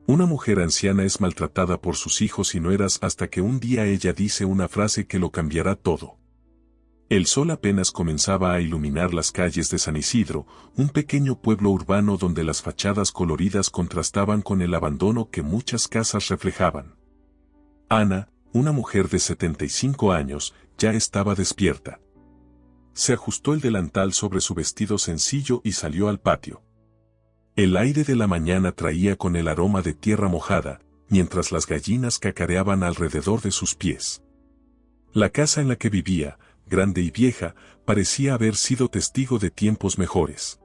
Una mujer anciana es maltratada por sus hijos y nueras hasta que un día ella dice una frase que lo cambiará todo. El sol apenas comenzaba a iluminar las calles de San Isidro, un pequeño pueblo urbano donde las fachadas coloridas contrastaban con el abandono que muchas casas reflejaban. Ana, una mujer de 75 años, ya estaba despierta. Se ajustó el delantal sobre su vestido sencillo y salió al patio. El aire de la mañana traía con el aroma de tierra mojada, mientras las gallinas cacareaban alrededor de sus pies. La casa en la que vivía, grande y vieja, parecía haber sido testigo de tiempos mejores.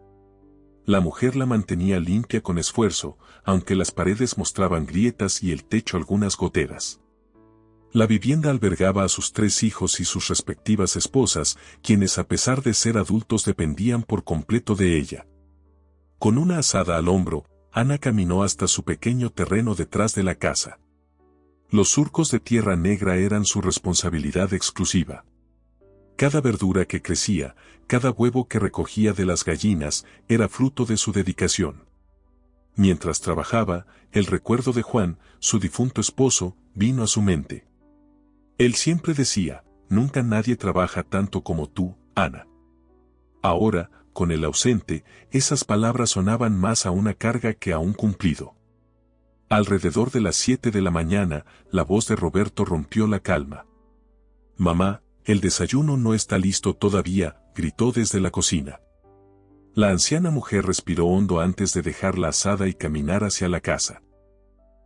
La mujer la mantenía limpia con esfuerzo, aunque las paredes mostraban grietas y el techo algunas goteras. La vivienda albergaba a sus 3 hijos y sus respectivas esposas, quienes a pesar de ser adultos dependían por completo de ella. Con una azada al hombro, Ana caminó hasta su pequeño terreno detrás de la casa. Los surcos de tierra negra eran su responsabilidad exclusiva. Cada verdura que crecía, cada huevo que recogía de las gallinas, era fruto de su dedicación. Mientras trabajaba, el recuerdo de Juan, su difunto esposo, vino a su mente. Él siempre decía, nunca nadie trabaja tanto como tú, Ana. Ahora, con el ausente, esas palabras sonaban más a una carga que a un cumplido. Alrededor de las 7 de la mañana, la voz de Roberto rompió la calma. «Mamá, el desayuno no está listo todavía», gritó desde la cocina. La anciana mujer respiró hondo antes de dejar la azada y caminar hacia la casa.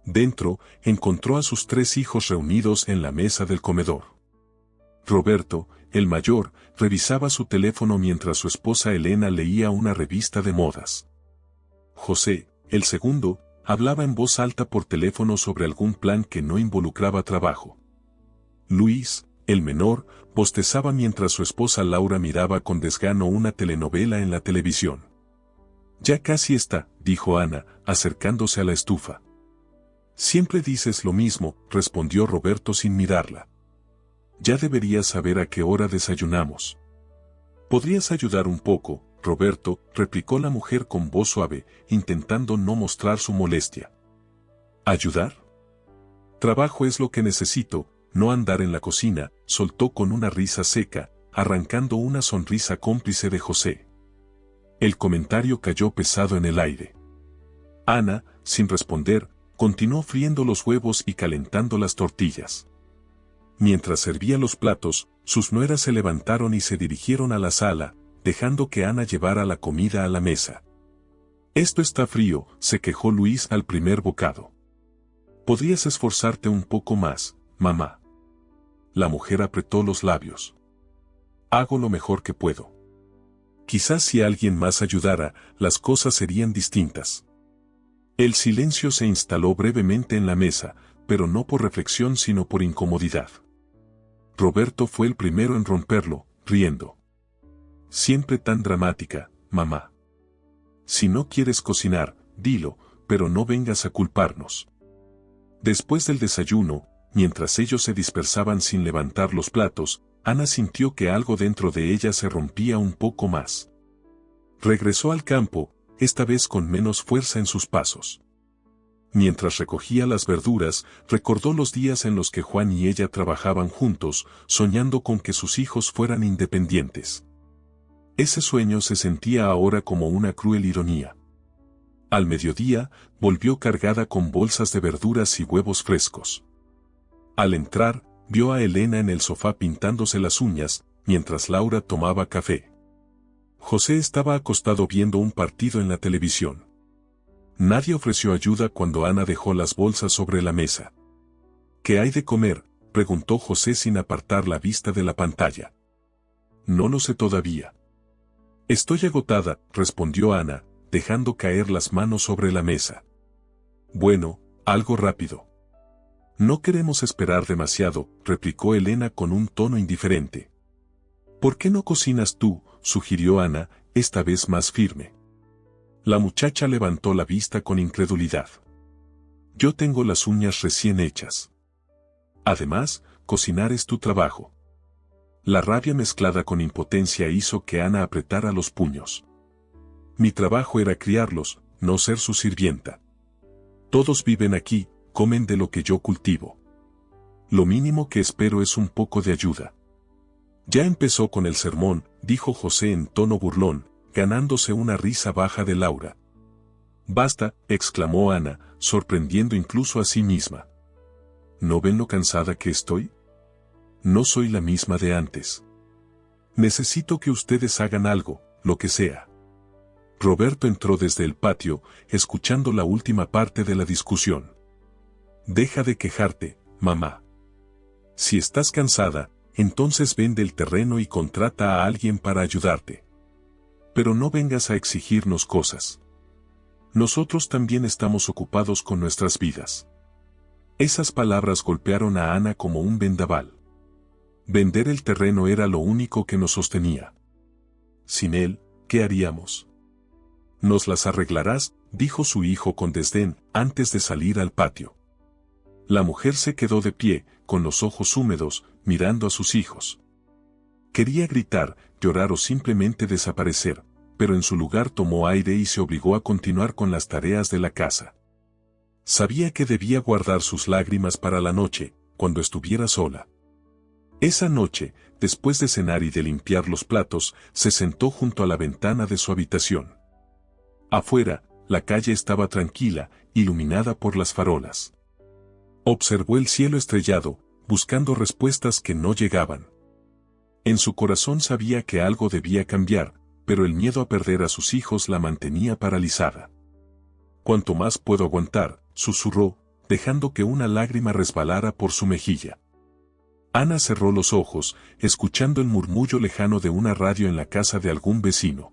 Dentro, encontró a sus 3 hijos reunidos en la mesa del comedor. Roberto, el mayor, revisaba su teléfono mientras su esposa Elena leía una revista de modas. José, el segundo, hablaba en voz alta por teléfono sobre algún plan que no involucraba trabajo. Luis, el menor, bostezaba mientras su esposa Laura miraba con desgano una telenovela en la televisión. «Ya casi está», dijo Ana, acercándose a la estufa. «Siempre dices lo mismo», respondió Roberto sin mirarla. «Ya deberías saber a qué hora desayunamos». «¿Podrías ayudar un poco, Roberto?», replicó la mujer con voz suave, intentando no mostrar su molestia. «¿Ayudar? Trabajo es lo que necesito, no andar en la cocina», soltó con una risa seca, arrancando una sonrisa cómplice de José. El comentario cayó pesado en el aire. Ana, sin responder, continuó friendo los huevos y calentando las tortillas. Mientras servía los platos, sus nueras se levantaron y se dirigieron a la sala, dejando que Ana llevara la comida a la mesa. «Esto está frío», se quejó Luis al primer bocado. «Podrías esforzarte un poco más, mamá». La mujer apretó los labios. «Hago lo mejor que puedo». Quizás si alguien más ayudara, las cosas serían distintas. El silencio se instaló brevemente en la mesa, pero no por reflexión sino por incomodidad. Roberto fue el primero en romperlo, riendo. «Siempre tan dramática, mamá. Si no quieres cocinar, dilo, pero no vengas a culparnos». Después del desayuno, mientras ellos se dispersaban sin levantar los platos, Ana sintió que algo dentro de ella se rompía un poco más. Regresó al campo, esta vez con menos fuerza en sus pasos. Mientras recogía las verduras, recordó los días en los que Juan y ella trabajaban juntos, soñando con que sus hijos fueran independientes. Ese sueño se sentía ahora como una cruel ironía. Al mediodía, volvió cargada con bolsas de verduras y huevos frescos. Al entrar, vio a Elena en el sofá pintándose las uñas, mientras Laura tomaba café. José estaba acostado viendo un partido en la televisión. Nadie ofreció ayuda cuando Ana dejó las bolsas sobre la mesa. «¿Qué hay de comer?», preguntó José sin apartar la vista de la pantalla. «No lo sé todavía». «Estoy agotada», respondió Ana, dejando caer las manos sobre la mesa. «Bueno, algo rápido». «No queremos esperar demasiado», replicó Elena con un tono indiferente. «¿Por qué no cocinas tú?», sugirió Ana, esta vez más firme. La muchacha levantó la vista con incredulidad. «Yo tengo las uñas recién hechas. Además, cocinar es tu trabajo». La rabia mezclada con impotencia hizo que Ana apretara los puños. «Mi trabajo era criarlos, no ser su sirvienta». Todos viven aquí, comen de lo que yo cultivo. Lo mínimo que espero es un poco de ayuda. Ya empezó con el sermón, dijo José en tono burlón, ganándose una risa baja de Laura. Basta, exclamó Ana, sorprendiendo incluso a sí misma. ¿No ven lo cansada que estoy? No soy la misma de antes. Necesito que ustedes hagan algo, lo que sea. Roberto entró desde el patio, escuchando la última parte de la discusión. Deja de quejarte, mamá. Si estás cansada, entonces vende el terreno y contrata a alguien para ayudarte. Pero no vengas a exigirnos cosas. Nosotros también estamos ocupados con nuestras vidas. Esas palabras golpearon a Ana como un vendaval. Vender el terreno era lo único que nos sostenía. Sin él, ¿qué haríamos? Nos las arreglarás, dijo su hijo con desdén, antes de salir al patio. La mujer se quedó de pie, con los ojos húmedos, mirando a sus hijos. Quería gritar, llorar o simplemente desaparecer, pero en su lugar tomó aire y se obligó a continuar con las tareas de la casa. Sabía que debía guardar sus lágrimas para la noche, cuando estuviera sola. Esa noche, después de cenar y de limpiar los platos, se sentó junto a la ventana de su habitación. Afuera, la calle estaba tranquila, iluminada por las farolas. Observó el cielo estrellado, buscando respuestas que no llegaban. En su corazón sabía que algo debía cambiar, pero el miedo a perder a sus hijos la mantenía paralizada. «¿Cuánto más puedo aguantar?», susurró, dejando que una lágrima resbalara por su mejilla. Ana cerró los ojos, escuchando el murmullo lejano de una radio en la casa de algún vecino.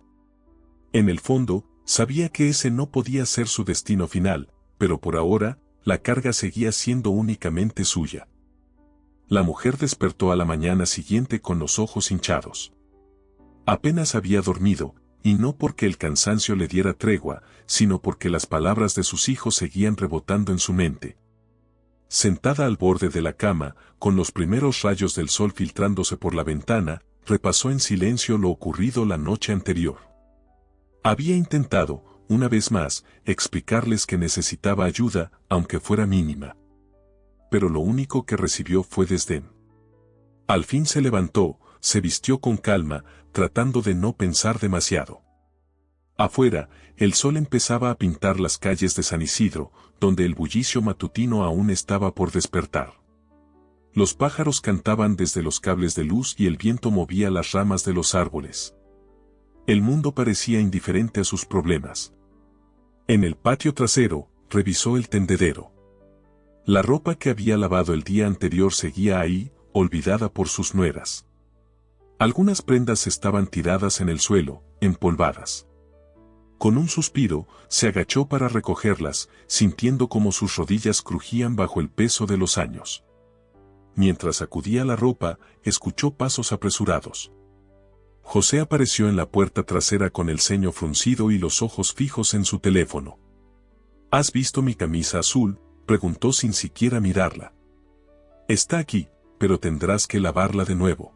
En el fondo, sabía que ese no podía ser su destino final, pero por ahora, la carga seguía siendo únicamente suya. La mujer despertó a la mañana siguiente con los ojos hinchados. Apenas había dormido, y no porque el cansancio le diera tregua, sino porque las palabras de sus hijos seguían rebotando en su mente. Sentada al borde de la cama, con los primeros rayos del sol filtrándose por la ventana, repasó en silencio lo ocurrido la noche anterior. Había intentado, una vez más, explicarles que necesitaba ayuda, aunque fuera mínima. Pero lo único que recibió fue desdén. Al fin se levantó, se vistió con calma, tratando de no pensar demasiado. Afuera, el sol empezaba a pintar las calles de San Isidro, donde el bullicio matutino aún estaba por despertar. Los pájaros cantaban desde los cables de luz y el viento movía las ramas de los árboles. El mundo parecía indiferente a sus problemas. En el patio trasero, revisó el tendedero. La ropa que había lavado el día anterior seguía ahí, olvidada por sus nueras. Algunas prendas estaban tiradas en el suelo, empolvadas. Con un suspiro, se agachó para recogerlas, sintiendo como sus rodillas crujían bajo el peso de los años. Mientras sacudía la ropa, escuchó pasos apresurados. José apareció en la puerta trasera con el ceño fruncido y los ojos fijos en su teléfono. «¿Has visto mi camisa azul?», preguntó sin siquiera mirarla. «Está aquí, pero tendrás que lavarla de nuevo».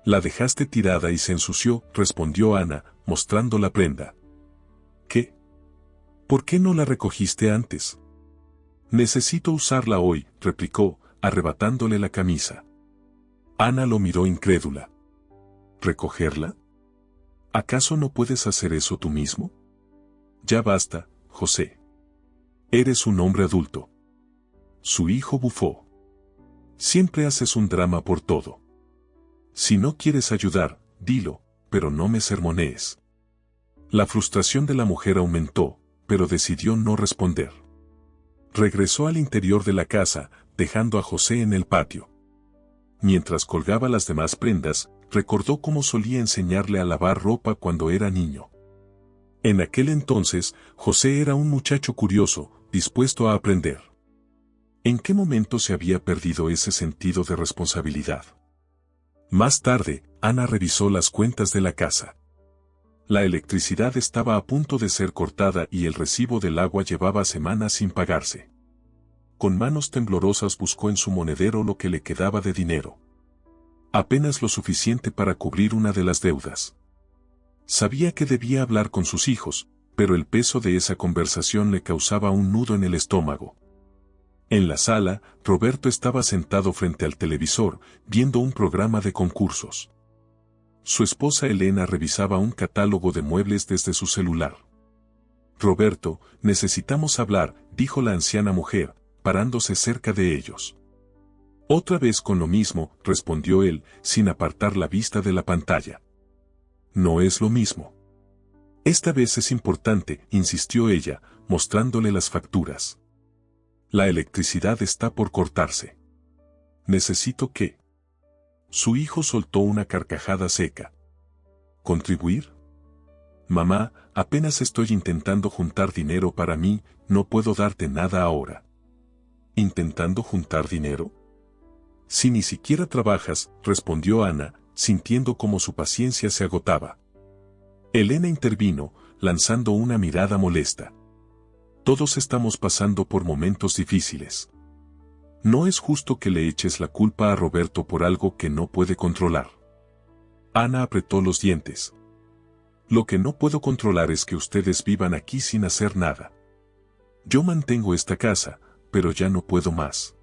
«La dejaste tirada y se ensució», respondió Ana, mostrando la prenda. «¿Qué? ¿Por qué no la recogiste antes?» «Necesito usarla hoy», replicó, arrebatándole la camisa. Ana lo miró incrédula. ¿Recogerla? ¿Acaso no puedes hacer eso tú mismo? Ya basta, José. Eres un hombre adulto. Su hijo bufó. Siempre haces un drama por todo. Si no quieres ayudar, dilo, pero no me sermonees. La frustración de la mujer aumentó, pero decidió no responder. Regresó al interior de la casa, dejando a José en el patio. Mientras colgaba las demás prendas, recordó cómo solía enseñarle a lavar ropa cuando era niño. En aquel entonces, José era un muchacho curioso, dispuesto a aprender. ¿En qué momento se había perdido ese sentido de responsabilidad? Más tarde, Ana revisó las cuentas de la casa. La electricidad estaba a punto de ser cortada y el recibo del agua llevaba semanas sin pagarse. Con manos temblorosas buscó en su monedero lo que le quedaba de dinero. Apenas lo suficiente para cubrir una de las deudas. Sabía que debía hablar con sus hijos, pero el peso de esa conversación le causaba un nudo en el estómago. En la sala, Roberto estaba sentado frente al televisor, viendo un programa de concursos. Su esposa Elena revisaba un catálogo de muebles desde su celular. «Roberto, necesitamos hablar», dijo la anciana mujer, parándose cerca de ellos. «Otra vez con lo mismo», respondió él, sin apartar la vista de la pantalla. «No es lo mismo. Esta vez es importante», insistió ella, mostrándole las facturas. «La electricidad está por cortarse. Necesito que...» Su hijo soltó una carcajada seca. «¿Contribuir? Mamá, apenas estoy intentando juntar dinero para mí, no puedo darte nada ahora». ¿Intentando juntar dinero? Si ni siquiera trabajas, respondió Ana, sintiendo como su paciencia se agotaba. Elena intervino, lanzando una mirada molesta. Todos estamos pasando por momentos difíciles. No es justo que le eches la culpa a Roberto por algo que no puede controlar. Ana apretó los dientes. Lo que no puedo controlar es que ustedes vivan aquí sin hacer nada. Yo mantengo esta casa, pero ya no puedo más.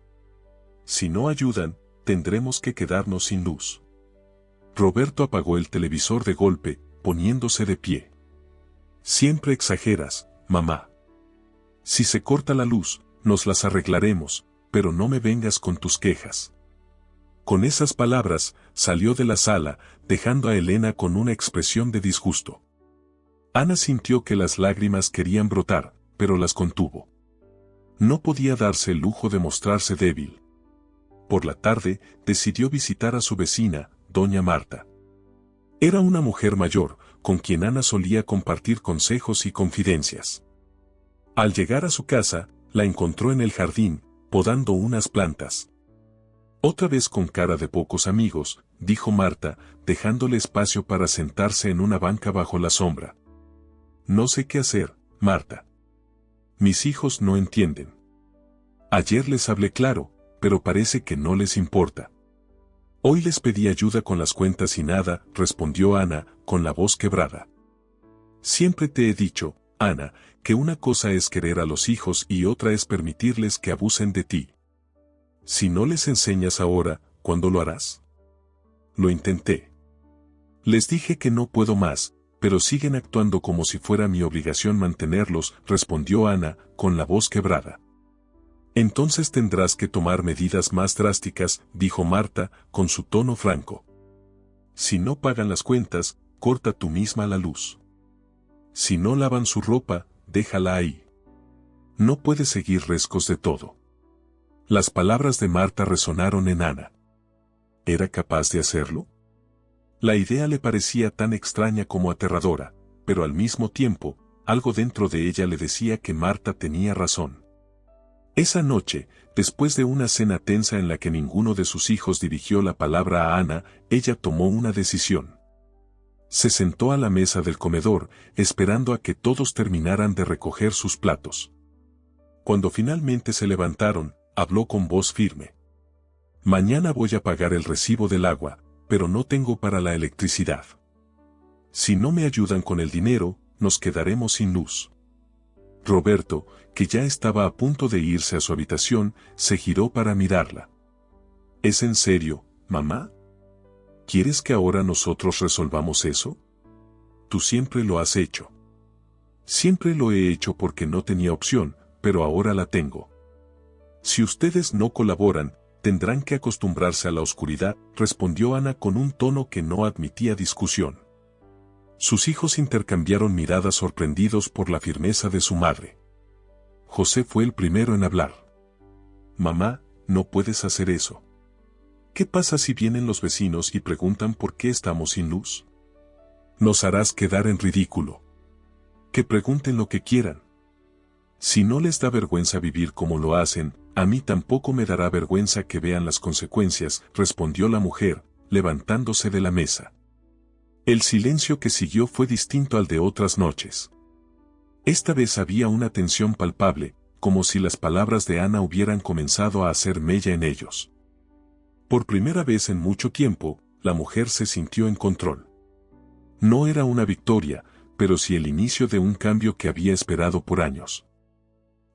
Si no ayudan, tendremos que quedarnos sin luz. Roberto apagó el televisor de golpe, poniéndose de pie. Siempre exageras, mamá. Si se corta la luz, nos las arreglaremos, pero no me vengas con tus quejas. Con esas palabras, salió de la sala, dejando a Elena con una expresión de disgusto. Ana sintió que las lágrimas querían brotar, pero las contuvo. No podía darse el lujo de mostrarse débil. Por la tarde, decidió visitar a su vecina, doña Marta. Era una mujer mayor, con quien Ana solía compartir consejos y confidencias. Al llegar a su casa, la encontró en el jardín, podando unas plantas. «Otra vez con cara de pocos amigos», dijo Marta, dejándole espacio para sentarse en una banca bajo la sombra. «No sé qué hacer, Marta. Mis hijos no entienden. Ayer les hablé claro, pero parece que no les importa. Hoy les pedí ayuda con las cuentas y nada», respondió Ana, con la voz quebrada. «Siempre te he dicho, Ana, que una cosa es querer a los hijos y otra es permitirles que abusen de ti. Si no les enseñas ahora, ¿cuándo lo harás?» «Lo intenté. Les dije que no puedo más, pero siguen actuando como si fuera mi obligación mantenerlos», respondió Ana, con la voz quebrada. «Entonces tendrás que tomar medidas más drásticas», dijo Marta, con su tono franco. «Si no pagan las cuentas, corta tú misma la luz. Si no lavan su ropa, déjala ahí. No puedes seguir rescos de todo». Las palabras de Marta resonaron en Ana. ¿Era capaz de hacerlo? La idea le parecía tan extraña como aterradora, pero al mismo tiempo, algo dentro de ella le decía que Marta tenía razón. Esa noche, después de una cena tensa en la que ninguno de sus hijos dirigió la palabra a Ana, ella tomó una decisión. Se sentó a la mesa del comedor, esperando a que todos terminaran de recoger sus platos. Cuando finalmente se levantaron, habló con voz firme. «Mañana voy a pagar el recibo del agua, pero no tengo para la electricidad. Si no me ayudan con el dinero, nos quedaremos sin luz». Roberto, que ya estaba a punto de irse a su habitación, se giró para mirarla. «¿Es en serio, mamá? ¿Quieres que ahora nosotros resolvamos eso? Tú siempre lo has hecho». «Siempre lo he hecho porque no tenía opción, pero ahora la tengo. Si ustedes no colaboran, tendrán que acostumbrarse a la oscuridad», respondió Ana con un tono que no admitía discusión. Sus hijos intercambiaron miradas sorprendidos por la firmeza de su madre. José fue el primero en hablar. «Mamá, no puedes hacer eso. ¿Qué pasa si vienen los vecinos y preguntan por qué estamos sin luz? Nos harás quedar en ridículo. Que pregunten lo que quieran. Si no les da vergüenza vivir como lo hacen, a mí tampoco me dará vergüenza que vean las consecuencias», respondió la mujer, levantándose de la mesa. El silencio que siguió fue distinto al de otras noches. Esta vez había una tensión palpable, como si las palabras de Ana hubieran comenzado a hacer mella en ellos. Por primera vez en mucho tiempo, la mujer se sintió en control. No era una victoria, pero sí el inicio de un cambio que había esperado por años.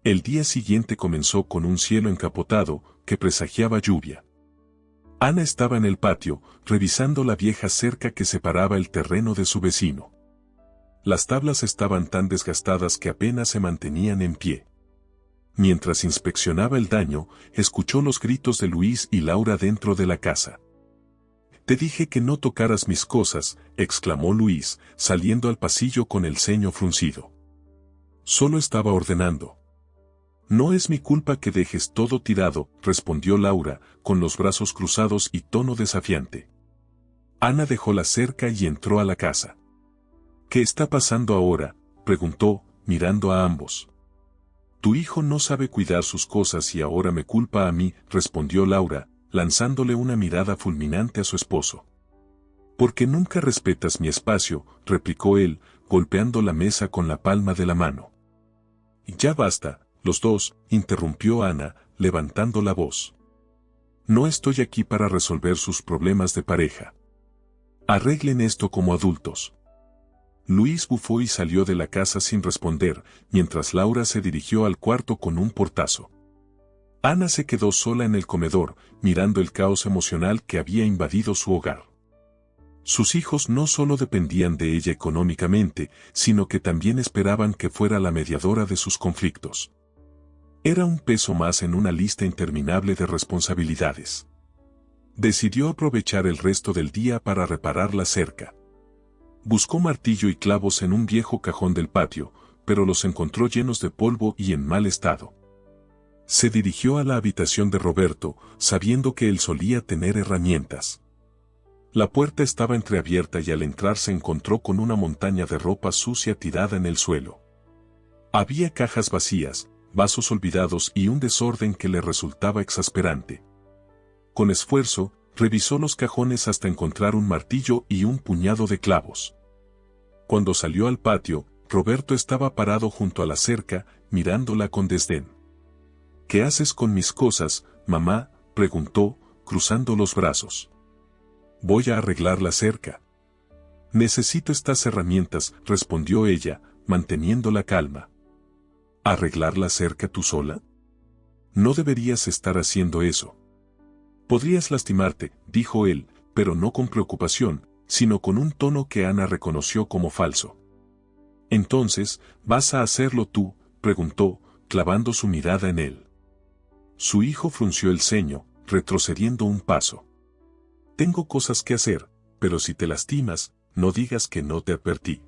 El día siguiente comenzó con un cielo encapotado que presagiaba lluvia. Ana estaba en el patio, revisando la vieja cerca que separaba el terreno de su vecino. Las tablas estaban tan desgastadas que apenas se mantenían en pie. Mientras inspeccionaba el daño, escuchó los gritos de Luis y Laura dentro de la casa. «Te dije que no tocaras mis cosas», exclamó Luis, saliendo al pasillo con el ceño fruncido. «Solo estaba ordenando». «No es mi culpa que dejes todo tirado», respondió Laura, con los brazos cruzados y tono desafiante. Ana dejó la cerca y entró a la casa. «¿Qué está pasando ahora?», preguntó, mirando a ambos. «Tu hijo no sabe cuidar sus cosas y ahora me culpa a mí», respondió Laura, lanzándole una mirada fulminante a su esposo. «Porque nunca respetas mi espacio», replicó él, golpeando la mesa con la palma de la mano. «Ya basta, los dos», interrumpió Ana, levantando la voz. «No estoy aquí para resolver sus problemas de pareja. Arreglen esto como adultos». Luis bufó y salió de la casa sin responder, mientras Laura se dirigió al cuarto con un portazo. Ana se quedó sola en el comedor, mirando el caos emocional que había invadido su hogar. Sus hijos no solo dependían de ella económicamente, sino que también esperaban que fuera la mediadora de sus conflictos. Era un peso más en una lista interminable de responsabilidades. Decidió aprovechar el resto del día para reparar la cerca. Buscó martillo y clavos en un viejo cajón del patio, pero los encontró llenos de polvo y en mal estado. Se dirigió a la habitación de Roberto, sabiendo que él solía tener herramientas. La puerta estaba entreabierta y al entrar se encontró con una montaña de ropa sucia tirada en el suelo. Había cajas vacías, vasos olvidados y un desorden que le resultaba exasperante. Con esfuerzo, revisó los cajones hasta encontrar un martillo y un puñado de clavos. Cuando salió al patio, Roberto estaba parado junto a la cerca, mirándola con desdén. «¿Qué haces con mis cosas, mamá?», preguntó, cruzando los brazos. «Voy a arreglar la cerca». «Necesito estas herramientas», respondió ella, manteniendo la calma. «¿Arreglar la cerca tú sola? No deberías estar haciendo eso. Podrías lastimarte», dijo él, pero no con preocupación, sino con un tono que Ana reconoció como falso. «Entonces, ¿vas a hacerlo tú?», preguntó, clavando su mirada en él. Su hijo frunció el ceño, retrocediendo un paso. «Tengo cosas que hacer, pero si te lastimas, no digas que no te advertí».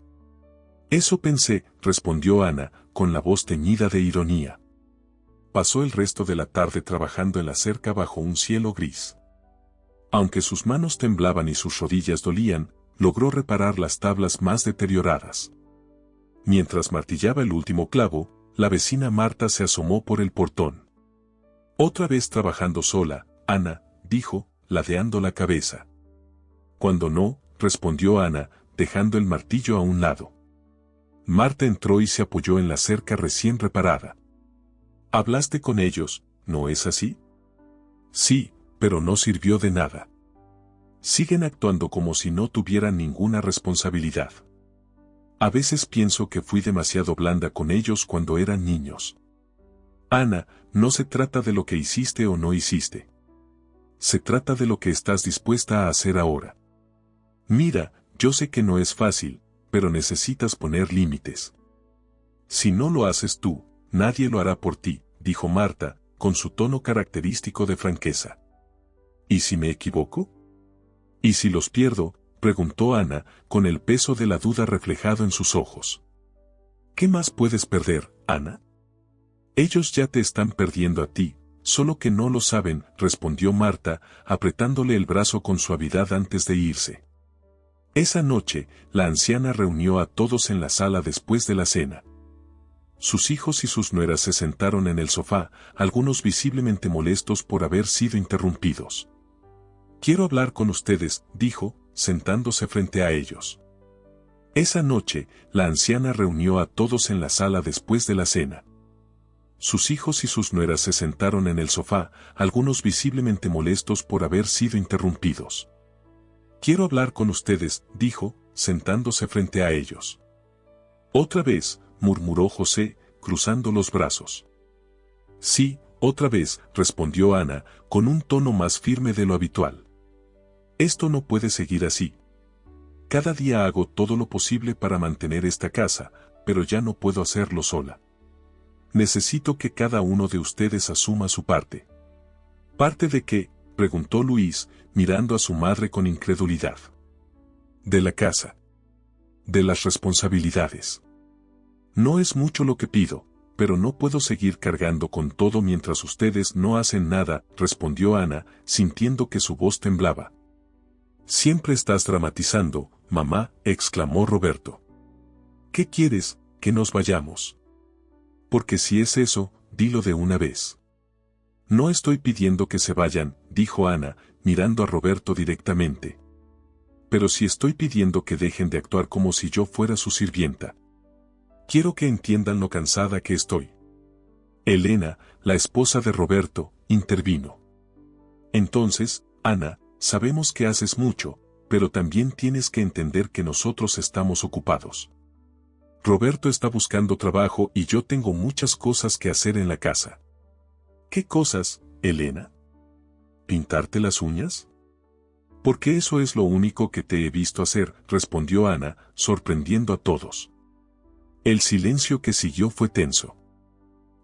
«Eso pensé», respondió Ana, con la voz teñida de ironía. Pasó el resto de la tarde trabajando en la cerca bajo un cielo gris. Aunque sus manos temblaban y sus rodillas dolían, logró reparar las tablas más deterioradas. Mientras martillaba el último clavo, la vecina Marta se asomó por el portón. «Otra vez trabajando sola, Ana», dijo, ladeando la cabeza. «Cuando no», respondió Ana, dejando el martillo a un lado. Marta entró y se apoyó en la cerca recién reparada. «Hablaste con ellos, ¿no es así?». «Sí, pero no sirvió de nada. Siguen actuando como si no tuvieran ninguna responsabilidad. A veces pienso que fui demasiado blanda con ellos cuando eran niños». «Ana, no se trata de lo que hiciste o no hiciste. Se trata de lo que estás dispuesta a hacer ahora. Mira, yo sé que no es fácil, pero necesitas poner límites. Si no lo haces tú, nadie lo hará por ti», dijo Marta, con su tono característico de franqueza. «¿Y si me equivoco? ¿Y si los pierdo?», preguntó Ana, con el peso de la duda reflejado en sus ojos. «¿Qué más puedes perder, Ana? Ellos ya te están perdiendo a ti, solo que no lo saben», respondió Marta, apretándole el brazo con suavidad antes de irse. Esa noche, la anciana reunió a todos en la sala después de la cena. Sus hijos y sus nueras se sentaron en el sofá, algunos visiblemente molestos por haber sido interrumpidos. «Quiero hablar con ustedes», dijo, sentándose frente a ellos. Esa noche, la anciana reunió a todos en la sala después de la cena. Sus hijos y sus nueras se sentaron en el sofá, algunos visiblemente molestos por haber sido interrumpidos. «Quiero hablar con ustedes», dijo, sentándose frente a ellos. Otra vez, murmuró José, cruzando los brazos. Sí, otra vez, respondió Ana, con un tono más firme de lo habitual. Esto no puede seguir así. Cada día hago todo lo posible para mantener esta casa, pero ya no puedo hacerlo sola. Necesito que cada uno de ustedes asuma su parte. ¿Parte de qué?, preguntó Luis, mirando a su madre con incredulidad. De la casa. De las responsabilidades. No es mucho lo que pido, pero no puedo seguir cargando con todo mientras ustedes no hacen nada, respondió Ana, sintiendo que su voz temblaba. Siempre estás dramatizando, mamá, exclamó Roberto. ¿Qué quieres, que nos vayamos? Porque si es eso, dilo de una vez. No estoy pidiendo que se vayan, dijo Ana, mirando a Roberto directamente. Pero sí estoy pidiendo que dejen de actuar como si yo fuera su sirvienta. Quiero que entiendan lo cansada que estoy. Elena, la esposa de Roberto, intervino. Entonces, Ana, sabemos que haces mucho, pero también tienes que entender que nosotros estamos ocupados. Roberto está buscando trabajo y yo tengo muchas cosas que hacer en la casa. ¿Qué cosas, Elena? ¿Pintarte las uñas? Porque eso es lo único que te he visto hacer, respondió Ana, sorprendiendo a todos. El silencio que siguió fue tenso.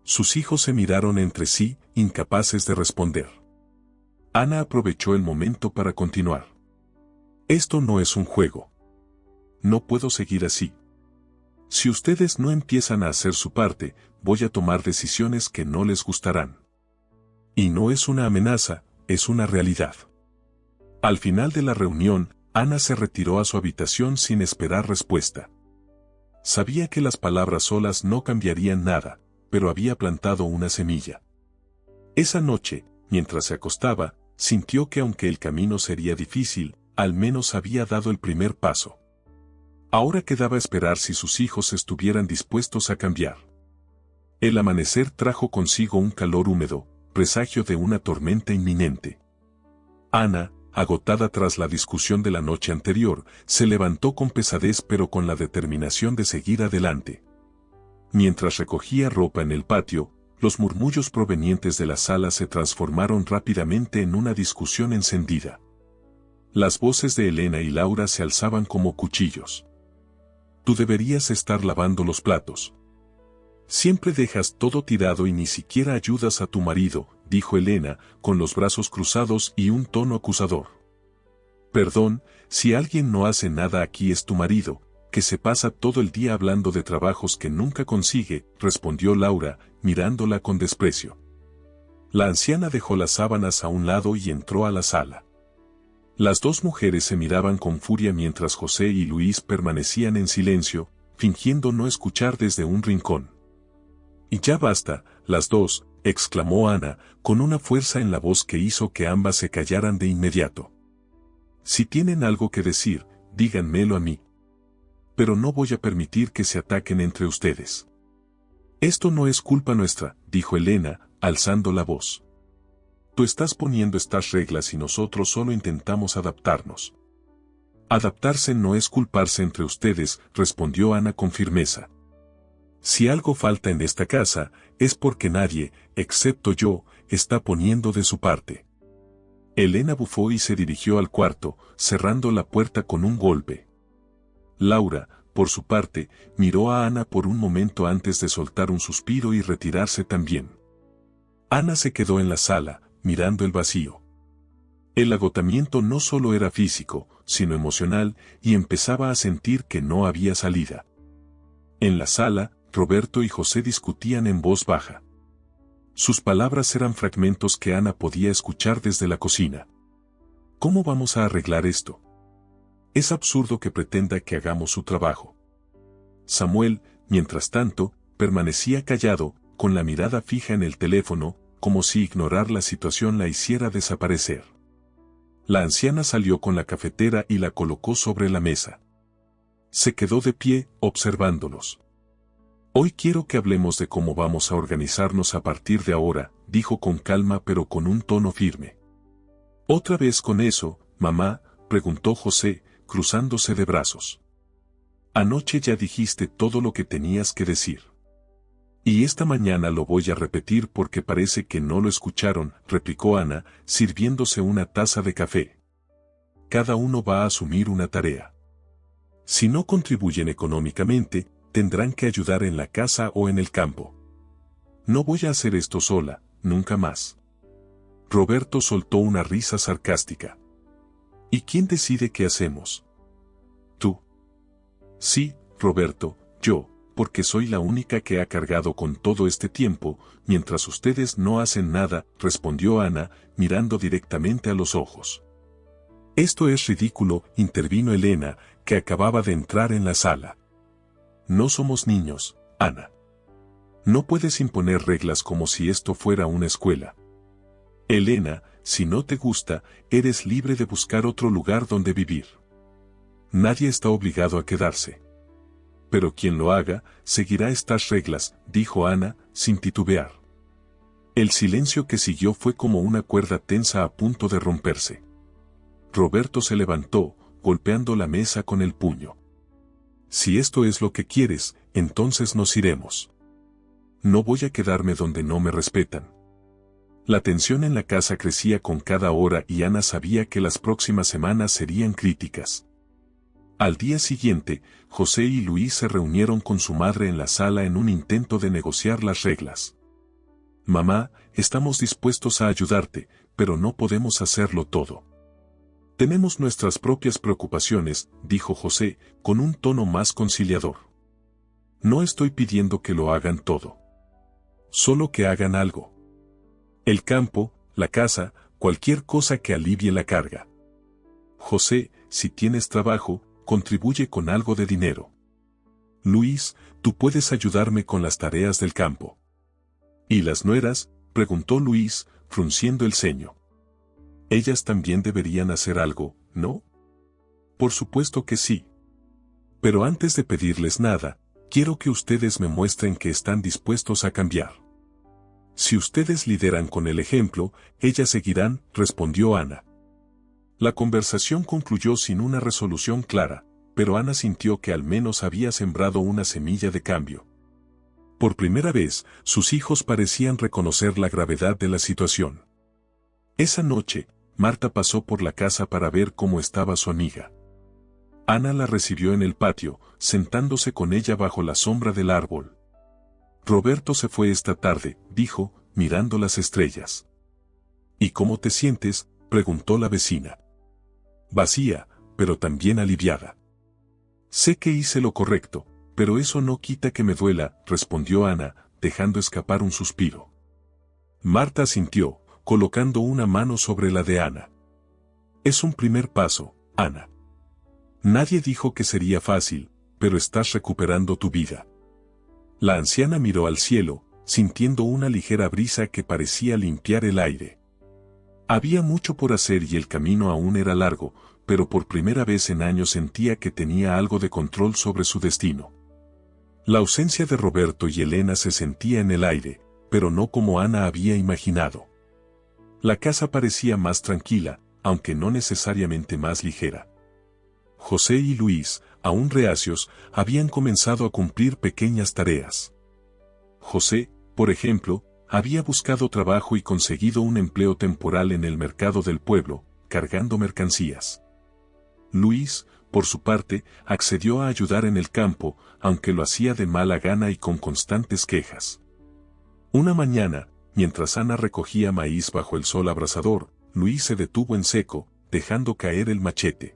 Sus hijos se miraron entre sí, incapaces de responder. Ana aprovechó el momento para continuar. Esto no es un juego. No puedo seguir así. Si ustedes no empiezan a hacer su parte, voy a tomar decisiones que no les gustarán. Y no es una amenaza, es una realidad. Al final de la reunión, Ana se retiró a su habitación sin esperar respuesta. Sabía que las palabras solas no cambiarían nada, pero había plantado una semilla. Esa noche, mientras se acostaba, sintió que aunque el camino sería difícil, al menos había dado el primer paso. Ahora quedaba esperar si sus hijos estuvieran dispuestos a cambiar. El amanecer trajo consigo un calor húmedo, presagio de una tormenta inminente. Ana, agotada tras la discusión de la noche anterior, se levantó con pesadez pero con la determinación de seguir adelante. Mientras recogía ropa en el patio, los murmullos provenientes de la sala se transformaron rápidamente en una discusión encendida. Las voces de Elena y Laura se alzaban como cuchillos. Tú deberías estar lavando los platos. Siempre dejas todo tirado y ni siquiera ayudas a tu marido, dijo Elena, con los brazos cruzados y un tono acusador. Perdón, si alguien no hace nada aquí es tu marido, que se pasa todo el día hablando de trabajos que nunca consigue, respondió Laura, mirándola con desprecio. La anciana dejó las sábanas a un lado y entró a la sala. Las dos mujeres se miraban con furia mientras José y Luis permanecían en silencio, fingiendo no escuchar desde un rincón. Y ya basta, las dos, exclamó Ana, con una fuerza en la voz que hizo que ambas se callaran de inmediato. Si tienen algo que decir, díganmelo a mí. Pero no voy a permitir que se ataquen entre ustedes. Esto no es culpa nuestra, dijo Elena, alzando la voz. Tú estás poniendo estas reglas y nosotros solo intentamos adaptarnos. Adaptarse no es culparse entre ustedes, respondió Ana con firmeza. Si algo falta en esta casa, es porque nadie, excepto yo, está poniendo de su parte. Elena bufó y se dirigió al cuarto, cerrando la puerta con un golpe. Laura, por su parte, miró a Ana por un momento antes de soltar un suspiro y retirarse también. Ana se quedó en la sala, mirando el vacío. El agotamiento no solo era físico, sino emocional, y empezaba a sentir que no había salida. En la sala, Roberto y José discutían en voz baja. Sus palabras eran fragmentos que Ana podía escuchar desde la cocina. ¿Cómo vamos a arreglar esto? Es absurdo que pretenda que hagamos su trabajo. Samuel, mientras tanto, permanecía callado, con la mirada fija en el teléfono, como si ignorar la situación la hiciera desaparecer. La anciana salió con la cafetera y la colocó sobre la mesa. Se quedó de pie, observándolos. Hoy quiero que hablemos de cómo vamos a organizarnos a partir de ahora, dijo con calma pero con un tono firme. ¿Otra vez con eso, mamá?, preguntó José, cruzándose de brazos. Anoche ya dijiste todo lo que tenías que decir. Y esta mañana lo voy a repetir porque parece que no lo escucharon, replicó Ana, sirviéndose una taza de café. Cada uno va a asumir una tarea. Si no contribuyen económicamente, tendrán que ayudar en la casa o en el campo. No voy a hacer esto sola, nunca más. Roberto soltó una risa sarcástica. ¿Y quién decide qué hacemos? Tú. Sí, Roberto, yo, porque soy la única que ha cargado con todo este tiempo, mientras ustedes no hacen nada, respondió Ana, mirando directamente a los ojos. Esto es ridículo, intervino Elena, que acababa de entrar en la sala. No somos niños, Ana. No puedes imponer reglas como si esto fuera una escuela. Elena, si no te gusta, eres libre de buscar otro lugar donde vivir. Nadie está obligado a quedarse. Pero quien lo haga, seguirá estas reglas, dijo Ana, sin titubear. El silencio que siguió fue como una cuerda tensa a punto de romperse. Roberto se levantó, golpeando la mesa con el puño. Si esto es lo que quieres, entonces nos iremos. No voy a quedarme donde no me respetan. La tensión en la casa crecía con cada hora y Ana sabía que las próximas semanas serían críticas. Al día siguiente, José y Luis se reunieron con su madre en la sala en un intento de negociar las reglas. Mamá, estamos dispuestos a ayudarte, pero no podemos hacerlo todo. Tenemos nuestras propias preocupaciones, dijo José, con un tono más conciliador. No estoy pidiendo que lo hagan todo. Solo que hagan algo. El campo, la casa, cualquier cosa que alivie la carga. José, si tienes trabajo, contribuye con algo de dinero. Luis, tú puedes ayudarme con las tareas del campo. ¿Y las nueras?, preguntó Luis, frunciendo el ceño. Ellas también deberían hacer algo, ¿no? Por supuesto que sí. Pero antes de pedirles nada, quiero que ustedes me muestren que están dispuestos a cambiar. Si ustedes lideran con el ejemplo, ellas seguirán, respondió Ana. La conversación concluyó sin una resolución clara, pero Ana sintió que al menos había sembrado una semilla de cambio. Por primera vez, sus hijos parecían reconocer la gravedad de la situación. Esa noche, Marta pasó por la casa para ver cómo estaba su amiga. Ana la recibió en el patio, sentándose con ella bajo la sombra del árbol. Roberto se fue esta tarde, dijo, mirando las estrellas. ¿Y cómo te sientes?, preguntó la vecina. Vacía, pero también aliviada. Sé que hice lo correcto, pero eso no quita que me duela, respondió Ana, dejando escapar un suspiro. Marta asintió, colocando una mano sobre la de Ana. Es un primer paso, Ana. Nadie dijo que sería fácil, pero estás recuperando tu vida. La anciana miró al cielo, sintiendo una ligera brisa que parecía limpiar el aire. Había mucho por hacer y el camino aún era largo, pero por primera vez en años sentía que tenía algo de control sobre su destino. La ausencia de Roberto y Elena se sentía en el aire, pero no como Ana había imaginado. La casa parecía más tranquila, aunque no necesariamente más ligera. José y Luis, aún reacios, habían comenzado a cumplir pequeñas tareas. José, por ejemplo, había buscado trabajo y conseguido un empleo temporal en el mercado del pueblo, cargando mercancías. Luis, por su parte, accedió a ayudar en el campo, aunque lo hacía de mala gana y con constantes quejas. Una mañana, mientras Ana recogía maíz bajo el sol abrasador, Luis se detuvo en seco, dejando caer el machete.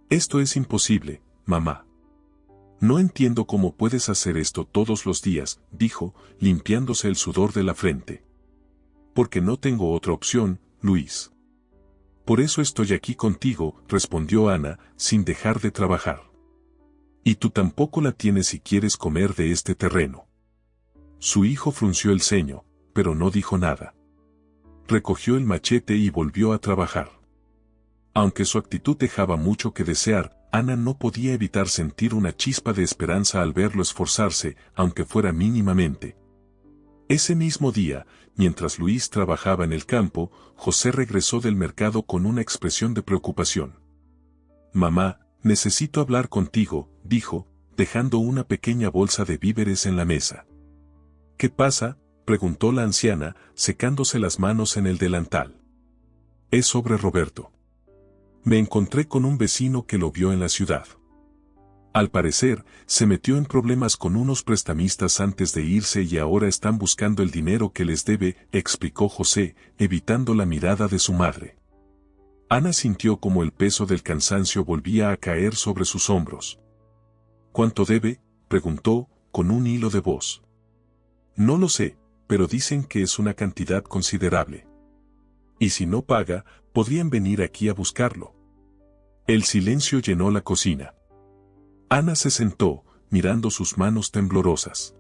Esto es imposible, mamá. No entiendo cómo puedes hacer esto todos los días, dijo, limpiándose el sudor de la frente. Porque no tengo otra opción, Luis. Por eso estoy aquí contigo, respondió Ana, sin dejar de trabajar. Y tú tampoco la tienes si quieres comer de este terreno. Su hijo frunció el ceño, pero no dijo nada. Recogió el machete y volvió a trabajar. Aunque su actitud dejaba mucho que desear, Ana no podía evitar sentir una chispa de esperanza al verlo esforzarse, aunque fuera mínimamente. Ese mismo día, mientras Luis trabajaba en el campo, José regresó del mercado con una expresión de preocupación. Mamá, Necesito hablar contigo, dijo, dejando una pequeña bolsa de víveres en la mesa. ¿Qué pasa?, preguntó la anciana, secándose las manos en el delantal. Es sobre Roberto. Me encontré con un vecino que lo vio en la ciudad. Al parecer, se metió en problemas con unos prestamistas antes de irse y ahora están buscando el dinero que les debe, explicó José, evitando la mirada de su madre. Ana sintió como el peso del cansancio volvía a caer sobre sus hombros. ¿Cuánto debe?, preguntó, con un hilo de voz. No lo sé, pero dicen que es una cantidad considerable. Y si no paga, podrían venir aquí a buscarlo. El silencio llenó la cocina. Ana se sentó, mirando sus manos temblorosas.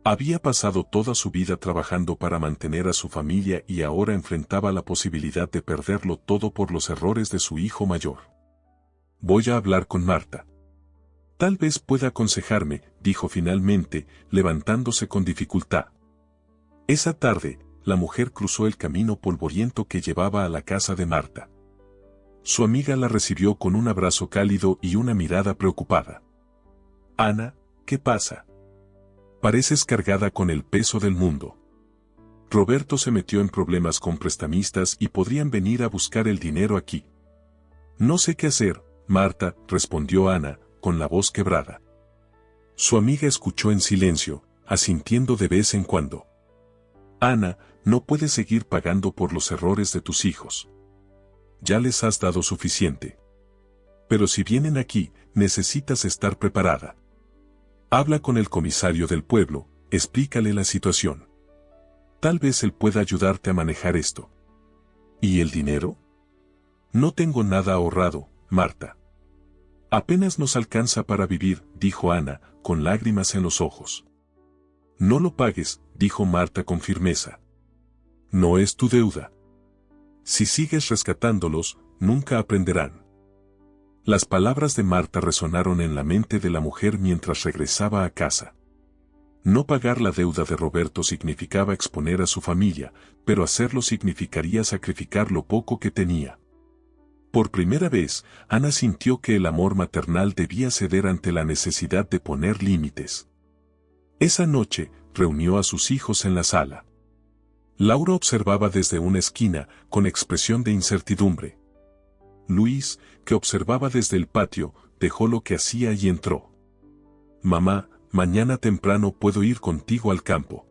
Había pasado toda su vida trabajando para mantener a su familia y ahora enfrentaba la posibilidad de perderlo todo por los errores de su hijo mayor. Voy a hablar con Marta. Tal vez pueda aconsejarme, dijo finalmente, levantándose con dificultad. Esa tarde, la mujer cruzó el camino polvoriento que llevaba a la casa de Marta. Su amiga la recibió con un abrazo cálido y una mirada preocupada. Ana, ¿qué pasa? Pareces cargada con el peso del mundo. Roberto se metió en problemas con prestamistas y podrían venir a buscar el dinero aquí. No sé qué hacer, Marta, respondió Ana, con la voz quebrada. Su amiga escuchó en silencio, asintiendo de vez en cuando. Ana, no puedes seguir pagando por los errores de tus hijos. Ya les has dado suficiente. Pero si vienen aquí, necesitas estar preparada. Habla con el comisario del pueblo, explícale la situación. Tal vez él pueda ayudarte a manejar esto. ¿Y el dinero? No tengo nada ahorrado, Marta. Apenas nos alcanza para vivir, dijo Ana, con lágrimas en los ojos. No lo pagues, dijo Marta con firmeza. No es tu deuda. Si sigues rescatándolos, nunca aprenderán. Las palabras de Marta resonaron en la mente de la mujer mientras regresaba a casa. No pagar la deuda de Roberto significaba exponer a su familia, pero hacerlo significaría sacrificar lo poco que tenía. Por primera vez, Ana sintió que el amor maternal debía ceder ante la necesidad de poner límites. Esa noche, reunió a sus hijos en la sala. Laura observaba desde una esquina, con expresión de incertidumbre. Luis, que observaba desde el patio, dejó lo que hacía y entró. Mamá, mañana temprano puedo ir contigo al campo.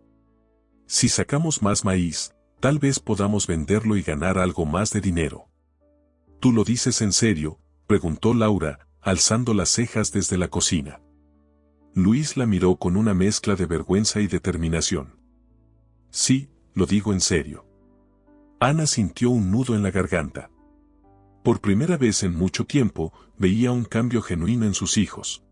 Si sacamos más maíz, tal vez podamos venderlo y ganar algo más de dinero. ¿Tú lo dices en serio?, preguntó Laura, alzando las cejas desde la cocina. Luis la miró con una mezcla de vergüenza y determinación. Sí, lo digo en serio. Ana sintió un nudo en la garganta. Por primera vez en mucho tiempo, veía un cambio genuino en sus hijos.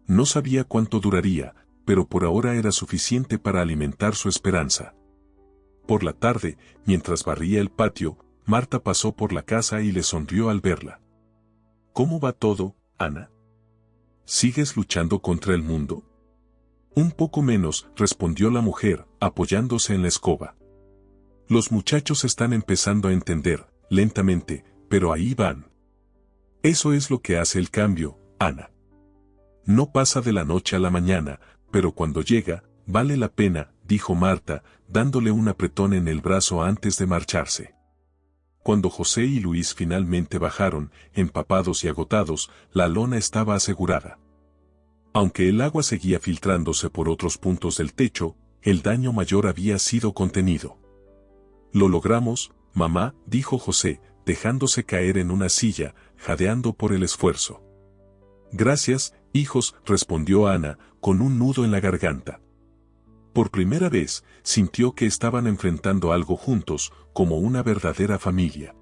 No sabía cuánto duraría, pero por ahora era suficiente para alimentar su esperanza. Por la tarde, mientras barría el patio, Marta pasó por la casa y le sonrió al verla. ¿Cómo va todo, Ana? ¿Sigues luchando contra el mundo? Un poco menos, respondió la mujer, apoyándose en la escoba. Los muchachos están empezando a entender, lentamente, pero ahí van. Eso es lo que hace el cambio, Ana. No pasa de la noche a la mañana, pero cuando llega, vale la pena, dijo Marta, dándole un apretón en el brazo antes de marcharse. Cuando José y Luis finalmente bajaron, empapados y agotados, la lona estaba asegurada. Aunque el agua seguía filtrándose por otros puntos del techo, el daño mayor había sido contenido. Lo logramos, mamá, dijo José, dejándose caer en una silla, jadeando por el esfuerzo. Gracias, hijos, respondió Ana, con un nudo en la garganta. Por primera vez, sintió que estaban enfrentando algo juntos, como una verdadera familia.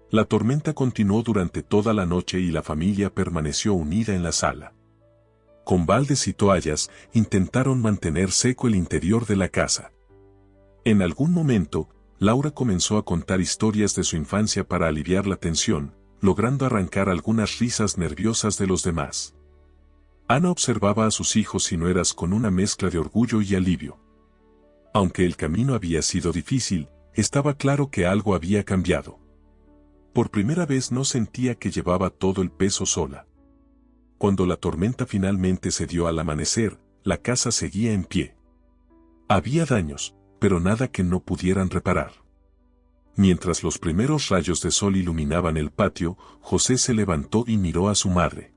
La tormenta continuó durante toda la noche y la familia permaneció unida en la sala. Con baldes y toallas, intentaron mantener seco el interior de la casa. En algún momento, Laura comenzó a contar historias de su infancia para aliviar la tensión, logrando arrancar algunas risas nerviosas de los demás. Ana observaba a sus hijos y nueras con una mezcla de orgullo y alivio. Aunque el camino había sido difícil, estaba claro que algo había cambiado. Por primera vez no sentía que llevaba todo el peso sola. Cuando la tormenta finalmente se dio al amanecer, la casa seguía en pie. Había daños, pero nada que no pudieran reparar. Mientras los primeros rayos de sol iluminaban el patio, José se levantó y miró a su madre.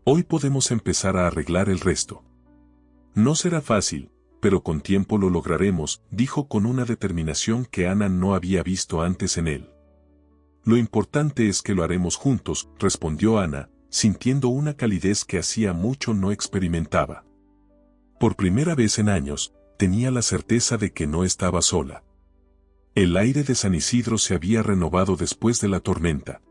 Hoy podemos empezar a arreglar el resto. No será fácil, pero con tiempo lo lograremos, dijo con una determinación que Ana no había visto antes en él. Lo importante es que lo haremos juntos, respondió Ana, sintiendo una calidez que hacía mucho no experimentaba. Por primera vez en años, tenía la certeza de que no estaba sola. El aire de San Isidro se había renovado después de la tormenta.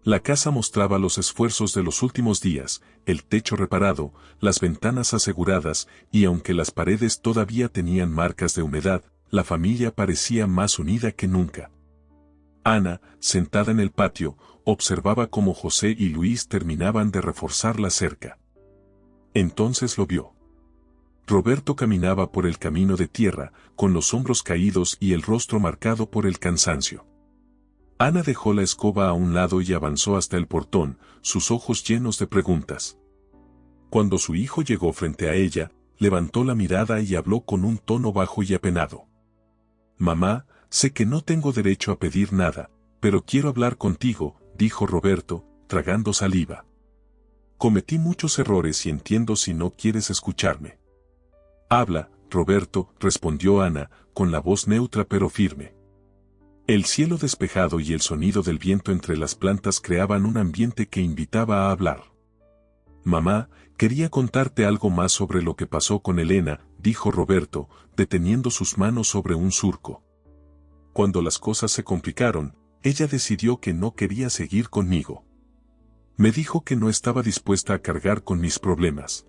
La casa mostraba los esfuerzos de los últimos días, el techo reparado, las ventanas aseguradas, y aunque las paredes todavía tenían marcas de humedad, la familia parecía más unida que nunca. Ana, sentada en el patio, observaba cómo José y Luis terminaban de reforzar la cerca. Entonces lo vio. Roberto caminaba por el camino de tierra, con los hombros caídos y el rostro marcado por el cansancio. Ana dejó la escoba a un lado y avanzó hasta el portón, sus ojos llenos de preguntas. Cuando su hijo llegó frente a ella, levantó la mirada y habló con un tono bajo y apenado. «Mamá, sé que no tengo derecho a pedir nada, pero quiero hablar contigo», dijo Roberto, tragando saliva. «Cometí muchos errores y entiendo si no quieres escucharme». «Habla, Roberto», respondió Ana, con la voz neutra pero firme. El cielo despejado y el sonido del viento entre las plantas creaban un ambiente que invitaba a hablar. «Mamá, quería contarte algo más sobre lo que pasó con Elena», dijo Roberto, deteniendo sus manos sobre un surco. «Cuando las cosas se complicaron, ella decidió que no quería seguir conmigo. Me dijo que no estaba dispuesta a cargar con mis problemas».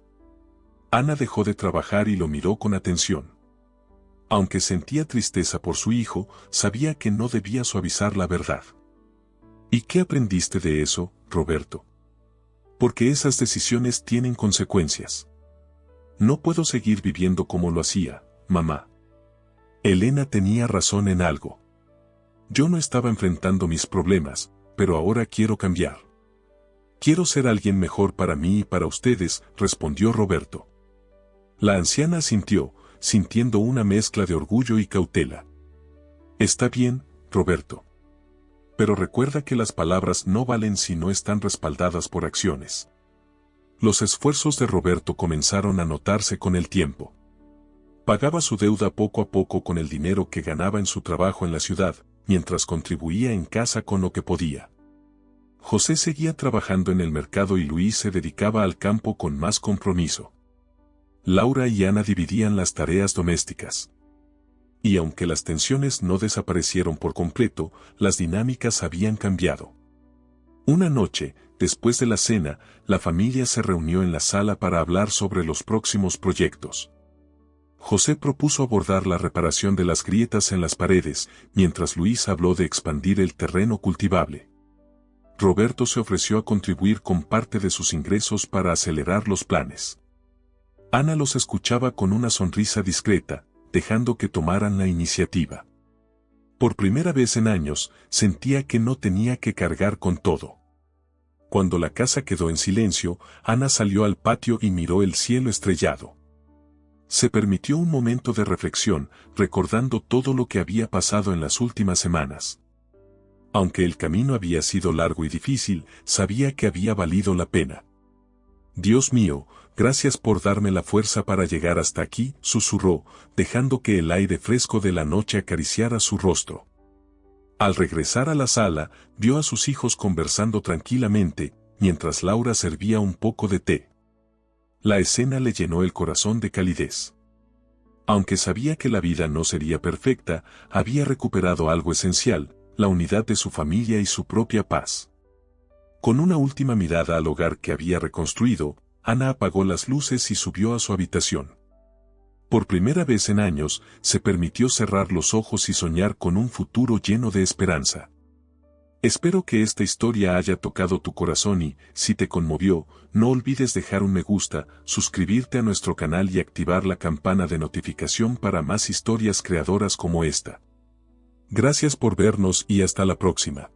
Ana dejó de trabajar y lo miró con atención. Aunque sentía tristeza por su hijo, sabía que no debía suavizar la verdad. «¿Y qué aprendiste de eso, Roberto? Porque esas decisiones tienen consecuencias. No puedo seguir viviendo como lo hacía, mamá. Elena tenía razón en algo. Yo no estaba enfrentando mis problemas, pero ahora quiero cambiar. Quiero ser alguien mejor para mí y para ustedes», respondió Roberto. La anciana asintió, sintiendo una mezcla de orgullo y cautela. «Está bien, Roberto. Pero recuerda que las palabras no valen si no están respaldadas por acciones». Los esfuerzos de Roberto comenzaron a notarse con el tiempo. Pagaba su deuda poco a poco con el dinero que ganaba en su trabajo en la ciudad, mientras contribuía en casa con lo que podía. José seguía trabajando en el mercado y Luis se dedicaba al campo con más compromiso. Laura y Ana dividían las tareas domésticas. Y aunque las tensiones no desaparecieron por completo, las dinámicas habían cambiado. Una noche, después de la cena, la familia se reunió en la sala para hablar sobre los próximos proyectos. José propuso abordar la reparación de las grietas en las paredes, mientras Luis habló de expandir el terreno cultivable. Roberto se ofreció a contribuir con parte de sus ingresos para acelerar los planes. Ana los escuchaba con una sonrisa discreta, dejando que tomaran la iniciativa. Por primera vez en años, sentía que no tenía que cargar con todo. Cuando la casa quedó en silencio, Ana salió al patio y miró el cielo estrellado. Se permitió un momento de reflexión, recordando todo lo que había pasado en las últimas semanas. Aunque el camino había sido largo y difícil, sabía que había valido la pena. «Dios mío, gracias por darme la fuerza para llegar hasta aquí», susurró, dejando que el aire fresco de la noche acariciara su rostro. Al regresar a la sala, vio a sus hijos conversando tranquilamente, mientras Laura servía un poco de té. La escena le llenó el corazón de calidez. Aunque sabía que la vida no sería perfecta, había recuperado algo esencial, la unidad de su familia y su propia paz. Con una última mirada al hogar que había reconstruido, Ana apagó las luces y subió a su habitación. Por primera vez en años, se permitió cerrar los ojos y soñar con un futuro lleno de esperanza. Espero que esta historia haya tocado tu corazón y, si te conmovió, no olvides dejar un me gusta, suscribirte a nuestro canal y activar la campana de notificación para más historias creadoras como esta. Gracias por vernos y hasta la próxima.